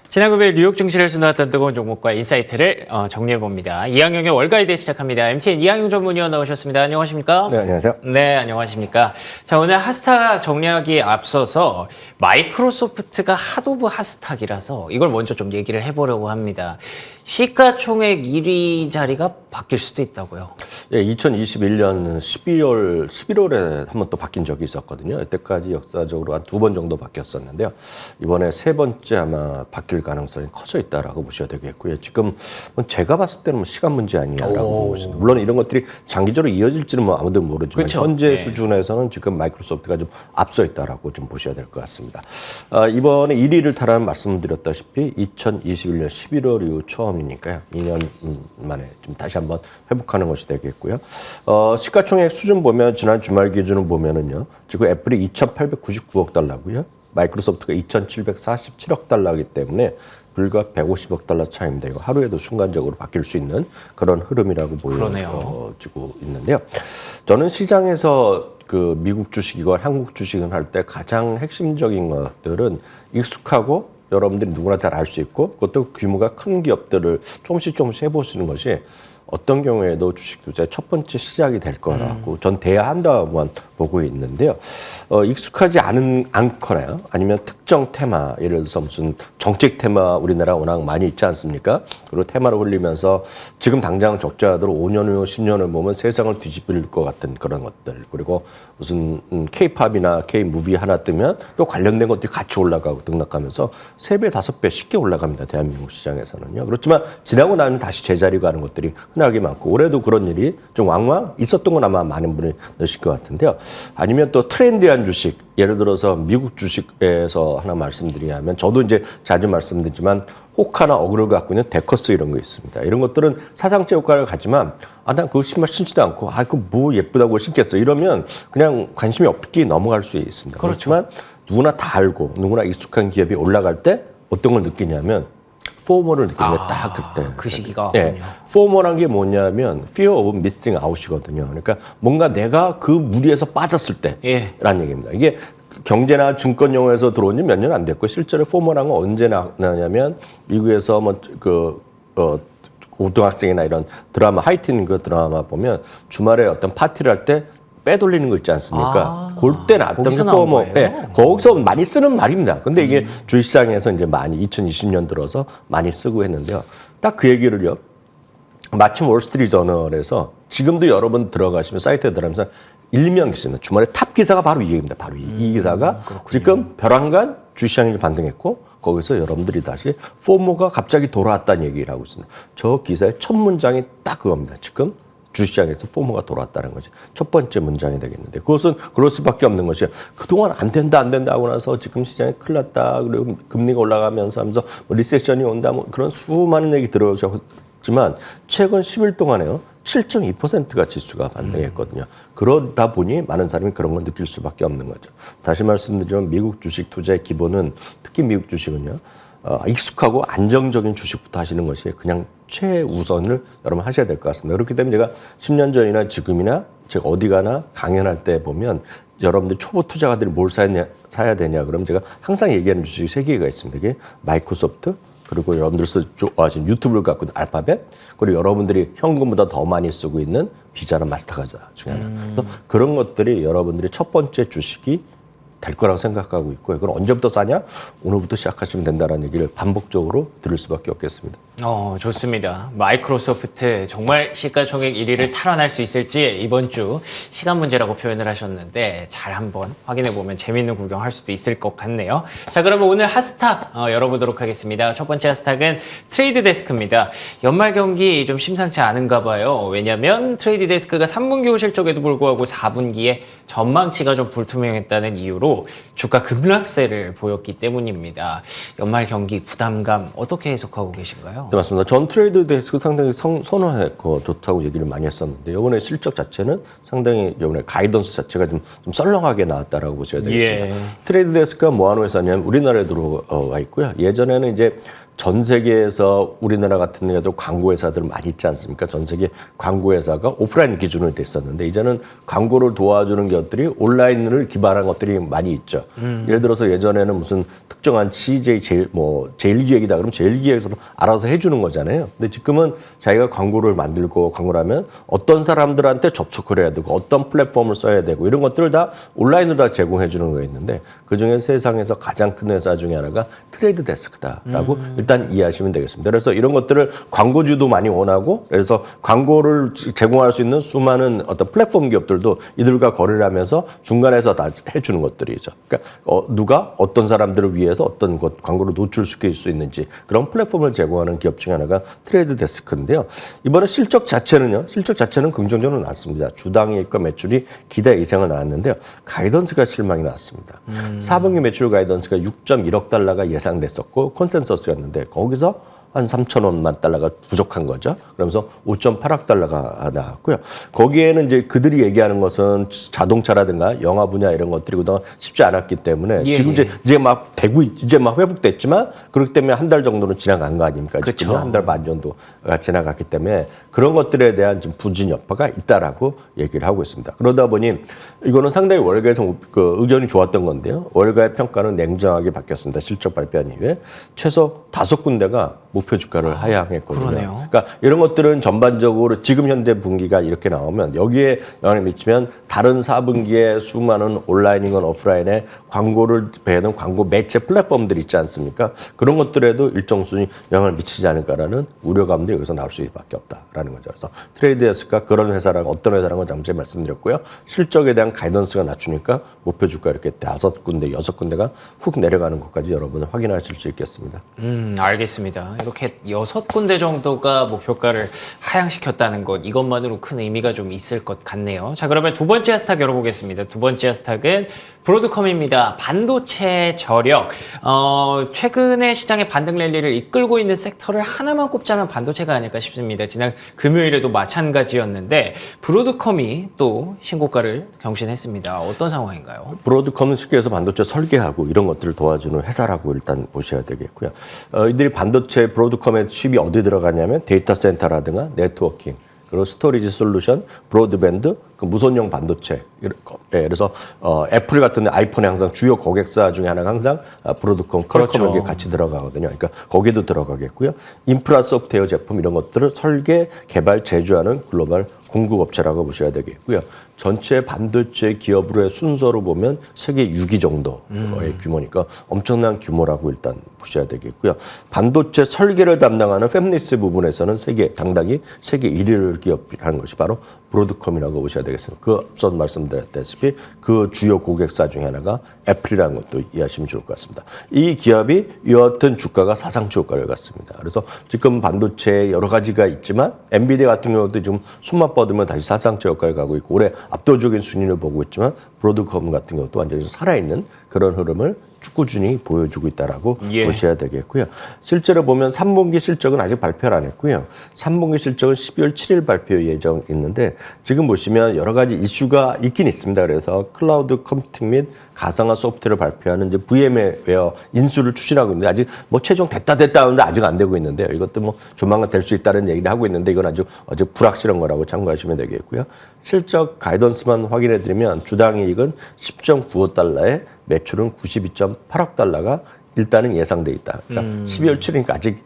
지난 9일 뉴욕 증시를 나왔던 뜨거운 종목과 인사이트를 정리해봅니다. 이항용의 월가이드 시작합니다. MTN 이항용 전문위원 나오셨습니다. 안녕하십니까? 네, 안녕하세요. 네, 안녕하십니까? 자, 오늘 하스탁 정리하기에 앞서서 마이크로소프트가 핫오브 하스탁이라서 이걸 먼저 좀 얘기를 해보려고 합니다. 시가총액 1위 자리가 바뀔 수도 있다고요? 예, 2021년 11월에 한 번 또 바뀐 적이 있었거든요. 이때까지 역사적으로 한 2번 정도 바뀌었었는데요. 이번에 3번째 아마 바뀔 가능성이 커져 있다라고 보셔야 되겠고요. 지금 제가 봤을 때는 시간 문제 아니냐라고 보고 있습니다. 물론 이런 것들이 장기적으로 이어질지는 아무도 모르지만 그렇죠. 현재 네. 수준에서는 지금 마이크로소프트가 좀 앞서 있다라고 좀 보셔야 될 것 같습니다. 이번에 1위를 탈환 말씀드렸다시피 2021년 11월 이후 처음이니까요. 2년 만에 좀 다시 한번 회복하는 것이 되겠고요. 시가총액 수준 보면 지난 주말 기준으로 보면은요. 지금 애플이 2,899억 달러고요. 마이크로소프트가 2,747억 달러이기 때문에 불과 150억 달러 차이입니다. 이거 하루에도 순간적으로 바뀔 수 있는 그런 흐름이라고 보여지고 있는데요. 저는 시장에서 그 미국 주식이건 한국 주식을 할 때 가장 핵심적인 것들은 익숙하고 여러분들이 누구나 잘 알 수 있고 그것도 규모가 큰 기업들을 조금씩 해보시는 것이 어떤 경우에도 주식 투자의 첫 번째 시작이 될 거라고 전 돼야 한다고만 보고 있는데요. 익숙하지 않거나 아니면 특정 테마, 예를 들어서 무슨 정책 테마 우리나라 워낙 많이 있지 않습니까? 그리고 테마를 올리면서 지금 당장 적자들로 5년 후, 10년 후 보면 세상을 뒤집을 것 같은 그런 것들. 그리고 무슨 K-팝이나 K-무비 하나 뜨면 또 관련된 것들이 같이 올라가고 등락하면서 3배, 5배 쉽게 올라갑니다. 대한민국 시장에서는요. 그렇지만 지나고 나면 다시 제자리 가는 것들이 흔하게 많고 올해도 그런 일이 좀 왕왕 있었던 건 아마 많은 분이 넣으실 것 같은데요. 아니면 또 트렌디한 주식, 예를 들어서 미국 주식에서 하나 말씀드리자면 저도 이제 자주 말씀드리지만 호카나 어그를 갖고 있는 데커스 이런 거 있습니다. 이런 것들은 사상체 효과를 가지만 난 그거 신발 신지도 않고 그거 뭐 예쁘다고 신겠어 이러면 그냥 관심이 없게 넘어갈 수 있습니다. 그렇죠. 그렇지만 누구나 다 알고 누구나 익숙한 기업이 올라갈 때 어떤 걸 느끼냐면 포모를 느끼는 게 딱 그때. 그 시기가. 네. 포모란 게 뭐냐면 fear of missing out이거든요. 그러니까 뭔가 내가 그 무리에서 빠졌을 때라는 얘기입니다. 이게 경제나 증권 용어에서 들어온 지 몇 년 안 됐고 실제로 포모란 건 언제 나냐면 미국에서 고등학생이나 이런 드라마 하이틴 그 드라마 보면 주말에 어떤 파티를 할 때 빼돌리는 거 있지 않습니까? 그럴 때 나왔던 게 포모. 네, 거기서 많이 쓰는 말입니다. 근데 이게 주식시장에서 이제 많이 2020년 들어서 많이 쓰고 했는데요. 딱 그 얘기를요. 마침 월스트리트 저널에서 지금도 여러분 들어가시면 사이트에 들어가면서 일면 기사입니다. 주말에 탑 기사가 바로 이 얘기입니다. 바로 이 기사가 지금 벼랑간 주식시장이 반등했고 거기서 여러분들이 다시 포모가 갑자기 돌아왔다는 얘기를 하고 있습니다. 저 기사의 첫 문장이 딱 그겁니다. 지금 주식시장에서 포모가 돌아왔다는 거지. 첫 번째 문장이 되겠는데 그것은 그럴 수밖에 없는 것이 그동안 안 된다 하고 나서 지금 시장이 큰일 났다. 그리고 금리가 올라가면서 하면서 리세션이 온다 그런 수많은 얘기 들어오셨지만 최근 10일 동안에요. 7.2%가 지수가 반등했거든요. 그러다 보니 많은 사람이 그런 걸 느낄 수밖에 없는 거죠. 다시 말씀드리면 미국 주식 투자의 기본은 특히 미국 주식은요. 익숙하고 안정적인 주식부터 하시는 것이 그냥 최우선을 여러분 하셔야 될 것 같습니다. 그렇기 때문에 제가 10년 전이나 지금이나 제가 어디 가나 강연할 때 보면 여러분들 초보 투자가들이 뭘 사야 되냐 그러면 제가 항상 얘기하는 주식이 3개가 있습니다. 이게 마이크로소프트 그리고 여러분들 좋아하시는 유튜브를 갖고 있는 알파벳 그리고 여러분들이 현금보다 더 많이 쓰고 있는 비자나 마스터카드 중에 하나. 그래서 그런 것들이 여러분들이 첫 번째 주식이 될 거라고 생각하고 있고요. 그걸 언제부터 싸냐? 오늘부터 시작하시면 된다는 얘기를 반복적으로 들을 수밖에 없겠습니다. 좋습니다. 마이크로소프트 정말 시가총액 1위를 탈환할 수 있을지 이번 주 시간 문제라고 표현을 하셨는데 잘 한번 확인해보면 재미있는 구경할 수도 있을 것 같네요. 자, 그러면 오늘 핫스탁 열어보도록 하겠습니다. 첫 번째 핫스탁은 트레이드 데스크입니다. 연말 경기 좀 심상치 않은가 봐요. 왜냐하면 트레이드 데스크가 3분기 후 실적에도 불구하고 4분기에 전망치가 좀 불투명했다는 이유로 주가 급락세를 보였기 때문입니다. 연말 경기 부담감 어떻게 해석하고 계신가요? 네, 맞습니다. 전 트레이드 데스크 상당히 선호했고 좋다고 얘기를 많이 했었는데 이번에 실적 자체는 상당히 이번에 가이던스 자체가 좀 썰렁하게 나왔다라고 보셔야 되겠습니다. 트레이드 데스크가 뭐 하는 회사냐면 우리나라에 들어와 있고요. 예전에는 이제 전 세계에서 우리나라 같은 데도 광고 회사들 많이 있지 않습니까? 전 세계 광고 회사가 오프라인 기준으로 됐었는데 이제는 광고를 도와주는 것들이 온라인을 기반한 것들이 많이 있죠. 예를 들어서 예전에는 무슨 특정한 CJ 제일기획이다 그러면 제일기획에서도 알아서 해주는 거잖아요. 근데 지금은 자기가 광고를 만들고 광고를 하면 어떤 사람들한테 접촉을 해야 되고 어떤 플랫폼을 써야 되고 이런 것들을 다 온라인으로 다 제공해 주는 거 있는데 그중에 세상에서 가장 큰 회사 중에 하나가 트레이드 데스크다라고 일단 이해하시면 되겠습니다. 그래서 이런 것들을 광고주도 많이 원하고 그래서 광고를 제공할 수 있는 수많은 어떤 플랫폼 기업들도 이들과 거래를 하면서 중간에서 다 해주는 것들이죠. 그러니까 누가 어떤 사람들을 위해서 어떤 것 광고를 노출시킬 수 있는지 그런 플랫폼을 제공하는 기업 중에 하나가 트레이드 데스크인데요. 이번에 실적 자체는 긍정적으로 나왔습니다. 주당이익과 매출이 기대 이상을 나왔는데요. 가이던스가 실망이 나왔습니다. 4분기 매출 가이던스가 6.1억 달러가 예상됐었고 컨센서스였는데 거기서 한 3천원만 달러가 부족한 거죠. 그러면서 5.8억 달러가 나왔고요. 거기에는 이제 그들이 얘기하는 것은 자동차라든가 영화 분야 이런 것들이 그동안 쉽지 않았기 때문에 지금 이제 막 되고 이제 막 회복됐지만 그렇기 때문에 한 달 정도는 지나간 거 아닙니까? 지금 한 달 반 정도가 지나갔기 때문에 그런 것들에 대한 좀 부진 여파가 있다라고 얘기를 하고 있습니다. 그러다 보니 이거는 상당히 월가에서 그 의견이 좋았던 건데요. 월가의 평가는 냉정하게 바뀌었습니다. 실적 발표한 이후에 최소 5군데가 목표 주가를 하향했거든요. 그러네요. 그러니까 이런 것들은 전반적으로 지금 현재 분기가 이렇게 나오면 여기에 영향을 미치면 다른 4분기에 수많은 온라인이건 오프라인에 광고를 배우는 광고 매체 플랫폼들이 있지 않습니까? 그런 것들에도 일정 수준이 영향을 미치지 않을까라는 우려감도 여기서 나올 수밖에 없다라는 거죠. 그래서 트레이드데스크가 그런 회사라고 어떤 회사라는 건 잠시 말씀드렸고요. 실적에 대한 가이던스가 낮추니까 목표 주가 이렇게 5군데, 6군데가 훅 내려가는 것까지 여러분은 확인하실 수 있겠습니다. 알겠습니다. 이렇게 6군데 정도가 목표가를 하향시켰다는 것 이것만으로 큰 의미가 좀 있을 것 같네요. 자, 그러면 두 번째 하스탁 열어보겠습니다. 두 번째 하스탁은 브로드컴입니다. 반도체 저력. 최근에 시장의 반등 랠리를 이끌고 있는 섹터를 하나만 꼽자면 반도체가 아닐까 싶습니다. 지난 금요일에도 마찬가지였는데 브로드컴이 또 신고가를 경신했습니다. 어떤 상황인가요? 브로드컴은 쉽게 해서 반도체 설계하고 이런 것들을 도와주는 회사라고 일단 보셔야 되겠고요. 이들이 반도체 브로드컴의 칩이 어디 들어가냐면 데이터 센터라든가 네트워킹, 그리고 스토리지 솔루션, 브로드밴드, 그 무선용 반도체. 그래서 애플 같은 데 아이폰에 항상 주요 고객사 중에 하나가 항상 브로드컴, 퀄컴 이게 같이 들어가거든요. 그러니까 거기도 들어가겠고요. 인프라 소프트웨어 제품 이런 것들을 설계, 개발, 제조하는 글로벌 공급업체라고 보셔야 되겠고요. 전체 반도체 기업으로의 순서로 보면 세계 6위 정도의 규모니까 엄청난 규모라고 일단 보셔야 되겠고요. 반도체 설계를 담당하는 팹리스 부분에서는 당당히 세계 1위를 기업하는 것이 바로 브로드컴이라고 보셔야 되겠습니다. 그 앞서 말씀드렸다시피 그 주요 고객사 중에 하나가 애플이라는 것도 이해하시면 좋을 것 같습니다. 이 기업이 여하튼 주가가 사상 최고가를 갔습니다. 그래서 지금 반도체 여러 가지가 있지만 엔비디아 같은 경우도 지금 숨만 뻗으면 다시 사상 최고가를 가고 있고 올해 압도적인 순위를 보고 있지만 브로드컴 같은 경우도 완전히 살아있는 그런 흐름을 꾸준히 보여주고 있다라고 보셔야 되겠고요. 실제로 보면 3분기 실적은 아직 발표를 안 했고요. 3분기 실적은 12월 7일 발표 예정 있는데 지금 보시면 여러 가지 이슈가 있긴 있습니다. 그래서 클라우드 컴퓨팅 및 가상화 소프트웨어를 발표하는 이제 VM웨어 인수를 추진하고 있는데 아직 뭐 최종 됐다 하는데 아직 안 되고 있는데요. 이것도 뭐 조만간 될 수 있다는 얘기를 하고 있는데 이건 아주 불확실한 거라고 참고하시면 되겠고요. 실적 가이던스만 확인해 드리면 주당 이익은 10.95달러에 매출은 92.8억 달러가 일단은 예상돼 있다. 그러니까 12월 7일이니까 아직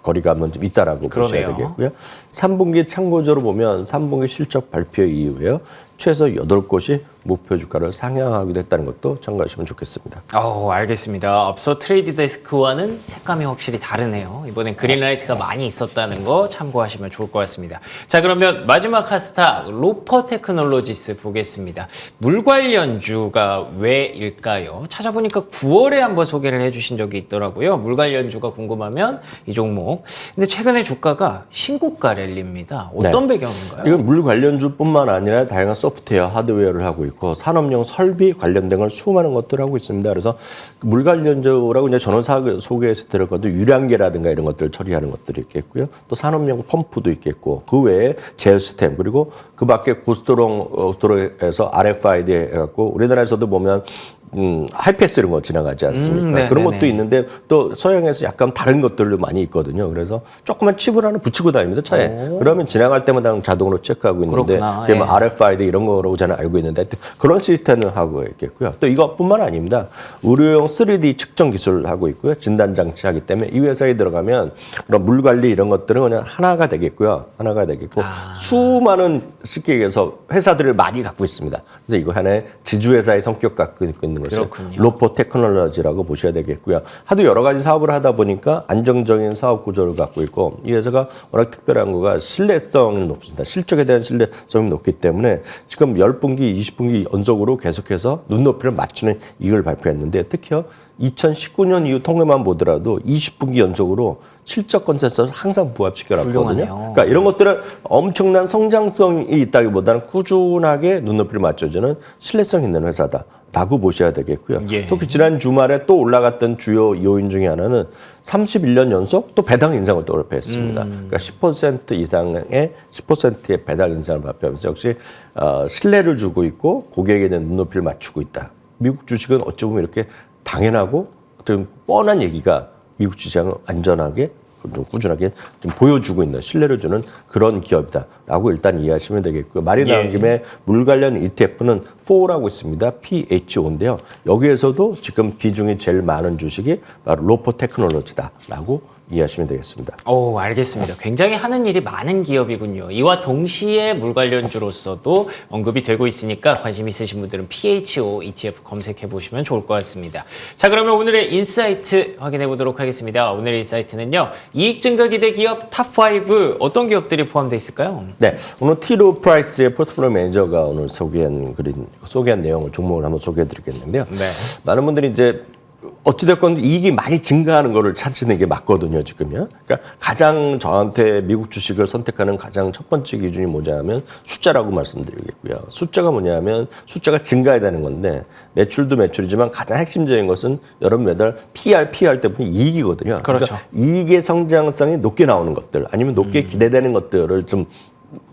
거리감은 좀 있다라고 보셔야 되겠고요. 3분기 참고적으로 보면 3분기 실적 발표 이후에요. 최소 8곳이 목표 주가를 상향하기도 했다는 것도 참고하시면 좋겠습니다. 알겠습니다. 앞서 트레이드 데스크와는 색감이 확실히 다르네요. 이번엔 그린라이트가 많이 있었다는 거 참고하시면 좋을 것 같습니다. 자, 그러면 마지막 하스탁 로퍼 테크놀로지스 보겠습니다. 물 관련주가 왜일까요? 찾아보니까 9월에 한번 소개를 해주신 적이 있더라고요. 물 관련주가 궁금하면 이 종목. 근데 최근에 주가가 신고가 랠리입니다. 어떤 배경인가요? 이건 물 관련주뿐만 아니라 다양한 소프트웨어, 하드웨어를 하고 있고 산업용 설비 관련된 걸 수많은 것들을 하고 있습니다. 그래서 물 관련주라고 이제 전원사 소개해서 들었거든요. 유량계라든가 이런 것들을 처리하는 것들이 있겠고요. 또 산업용 펌프도 있겠고 그 외에 제어 시스템 그리고 그 밖에 고속도로에서 RFID 해갖고 우리나라에서도 보면 하이패스 이런 거 지나가지 않습니까? 네, 그런 네, 것도 네. 있는데 또 서양에서 약간 다른 것들도 많이 있거든요. 그래서 조그만 칩을 하나 붙이고 다닙니다, 차에. 그러면 지나갈 때마다 자동으로 체크하고 있는데 그렇구나. 그게 뭐 예. RFID 이런 거라고 저는 알고 있는데 하여튼 그런 시스템을 하고 있겠고요. 또 이것뿐만 아닙니다. 의료용 3D 측정 기술을 하고 있고요. 진단 장치 하기 때문에 이 회사에 들어가면 그런 물 관리 이런 것들은 그냥 하나가 되겠고요. 하나가 되겠고 수많은 쉽게 얘기해서 회사들을 많이 갖고 있습니다. 그래서 이거 하나의 지주회사의 성격 갖고 있는 것을 그렇군요. 로포 테크놀로지라고 보셔야 되겠고요. 하도 여러 가지 사업을 하다 보니까 안정적인 사업 구조를 갖고 있고 이 회사가 워낙 특별한 거가 신뢰성이 높습니다. 실적에 대한 신뢰성이 높기 때문에 지금 10분기, 20분기 연속으로 계속해서 눈높이를 맞추는 이익을 발표했는데 특히요 2019년 이후 통계만 보더라도 20분기 연속으로 실적 컨센서스 항상 부합시켜놨거든요. 훌륭하네요. 그러니까 이런 것들은 엄청난 성장성이 있다기보다는 꾸준하게 눈높이를 맞춰주는 신뢰성 있는 회사다라고 보셔야 되겠고요. 예. 특히 지난 주말에 또 올라갔던 주요 요인 중에 하나는 31년 연속 또 배당 인상을 또 발표했습니다. 그러니까 10% 이상의 10%의 배당 인상을 발표하면서 역시 신뢰를 주고 있고 고객에 대한 눈높이를 맞추고 있다. 미국 주식은 어찌 보면 이렇게 당연하고 좀 뻔한 얘기가 미국 시장을 안전하게 좀 꾸준하게 좀 보여주고 있는 신뢰를 주는 그런 기업이다라고 일단 이해하시면 되겠고요. 말이 나온 김에 물 관련 ETF는 4라고 있습니다. PHO인데요. 여기에서도 지금 비중이 제일 많은 주식이 바로 로포 테크놀로지다라고 이해하시면 되겠습니다. 오, 알겠습니다. 굉장히 하는 일이 많은 기업이군요. 이와 동시에 물 관련주로서도 언급이 되고 있으니까 관심 있으신 분들은 PHO ETF 검색해 보시면 좋을 것 같습니다. 자, 그러면 오늘의 인사이트 확인해 보도록 하겠습니다. 오늘의 인사이트는요. 이익 증가 기대 기업 탑5 어떤 기업들이 포함되어 있을까요? 네, 오늘 티로 프라이스의 포트폴리오 매니저가 오늘 소개한 내용을 종목을 한번 소개해 드리겠는데요. 네. 많은 분들이 이제 어찌됐건 이익이 많이 증가하는 거를 찾는 게 맞거든요, 지금요. 그러니까 가장 저한테 미국 주식을 선택하는 가장 첫 번째 기준이 뭐냐면 숫자라고 말씀드리겠고요. 숫자가 뭐냐면 숫자가 증가해야 되는 건데 매출도 매출이지만 가장 핵심적인 것은 여러분 매달 PR 때문에 이익이거든요. 그렇죠. 그러니까 이익의 성장성이 높게 나오는 것들 아니면 높게 기대되는 것들을 좀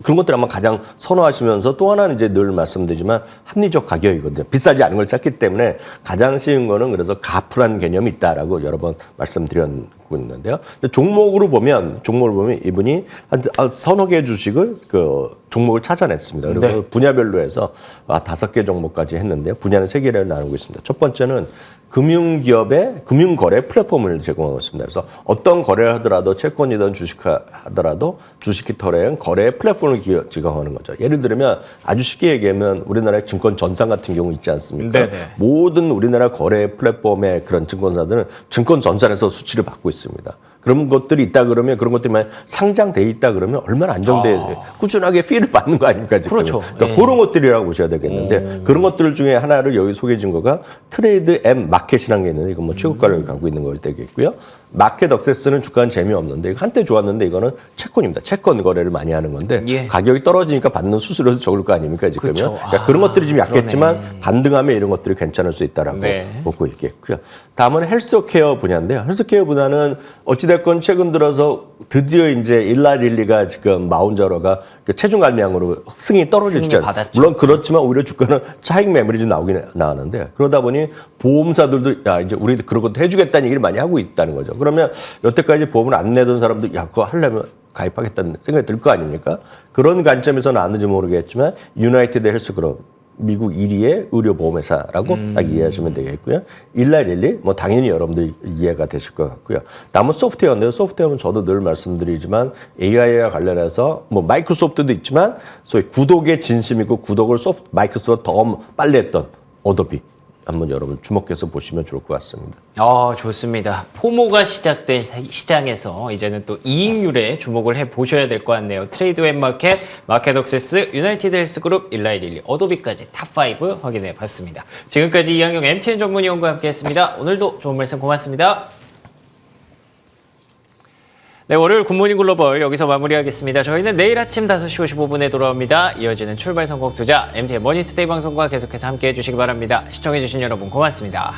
그런 것들 아마 가장 선호하시면서 또 하나는 이제 늘 말씀드리지만 합리적 가격이거든요. 비싸지 않은 걸 찾기 때문에 가장 쉬운 거는 그래서 가프라는 개념이 있다라고 여러 번 말씀드렸고 있는데요. 종목으로 보면 이분이 한 서너 개 주식을 종목을 찾아냈습니다. 그리고 네. 분야별로 해서 5개 종목까지 했는데요. 분야는 3개를 나누고 있습니다. 첫 번째는 금융기업의 금융거래 플랫폼을 제공하고 있습니다. 그래서 어떤 거래를 하더라도 채권이든 주식하더라도 주식거래는 거래 플랫폼을 제공하는 거죠. 예를 들면 아주 쉽게 얘기하면 우리나라의 증권 전산 같은 경우 있지 않습니까? 네네. 모든 우리나라 거래 플랫폼의 그런 증권사들은 증권 전산에서 수치를 받고 있습니다. 그런 것들이 있다 그러면 그런 것들이 만약 상장돼 있다 그러면 얼마나 안정돼 꾸준하게 피를 받는 거 아닙니까 지금? 그렇죠. 그러니까 네. 그런 것들이라고 보셔야 되겠는데 그런 것들 중에 하나를 여기 소개해 준 거가 트레이드 앱 마켓이라는 게 있는데 이건 뭐 최고가를 갖고 있는 거 되겠고요. 마켓 억세스는 주가는 재미없는데 이거 한때 좋았는데 이거는 채권입니다. 채권 거래를 많이 하는 건데 예. 가격이 떨어지니까 받는 수수료도 적을 거 아닙니까 지금요? 그렇죠. 그러니까 그런 것들이 좀 약했지만 그러네. 반등하면 이런 것들이 괜찮을 수 있다라고 네. 보고 있겠고요. 다음은 헬스케어 분야인데요. 헬스케어 분야는 어찌됐건 최근 들어서 드디어 이제 일라 릴리가 지금 마운저러가 체중 감량으로 승인이 떨어졌죠. 승인을 받았죠. 물론 그렇지만 오히려 주가는 차익 매물이 좀 나왔는데 그러다 보니 보험사들도 야 이제 우리도 그런 것도 해주겠다는 얘기를 많이 하고 있다는 거죠. 그러면 여태까지 보험을 안 내던 사람들 야 그거 하려면 가입하겠다는 생각이 들 거 아닙니까? 그런 관점에서 나왔는지 모르겠지만 유나이티드 헬스그룹 미국 1위의 의료보험회사라고 딱 이해하시면 되겠고요. 일라릴리 뭐 당연히 여러분들 이해가 되실 것 같고요. 다음은 소프트웨어인데요. 소프트웨어는 저도 늘 말씀드리지만 AI와 관련해서 뭐 마이크로소프트도 있지만 소위 구독의 진심이고 구독을 마이크로소프트 더 빨리 했던 어도비 한번 여러분 주목해서 보시면 좋을 것 같습니다. 좋습니다. 포모가 시작된 시장에서 이제는 또 이익률에 주목을 해 보셔야 될 것 같네요. 트레이드 웹 마켓, 마켓 억세스, 유나이티드 헬스그룹, 일라이릴리, 어도비까지 탑5 확인해 봤습니다. 지금까지 이항용 MTN 전문위원과 함께했습니다. 오늘도 좋은 말씀 고맙습니다. 네, 월요일 굿모닝 글로벌 여기서 마무리하겠습니다. 저희는 내일 아침 5시 55분에 돌아옵니다. 이어지는 출발 선곡 투자 MTN 머니투데이 방송과 계속해서 함께해 주시기 바랍니다. 시청해 주신 여러분 고맙습니다.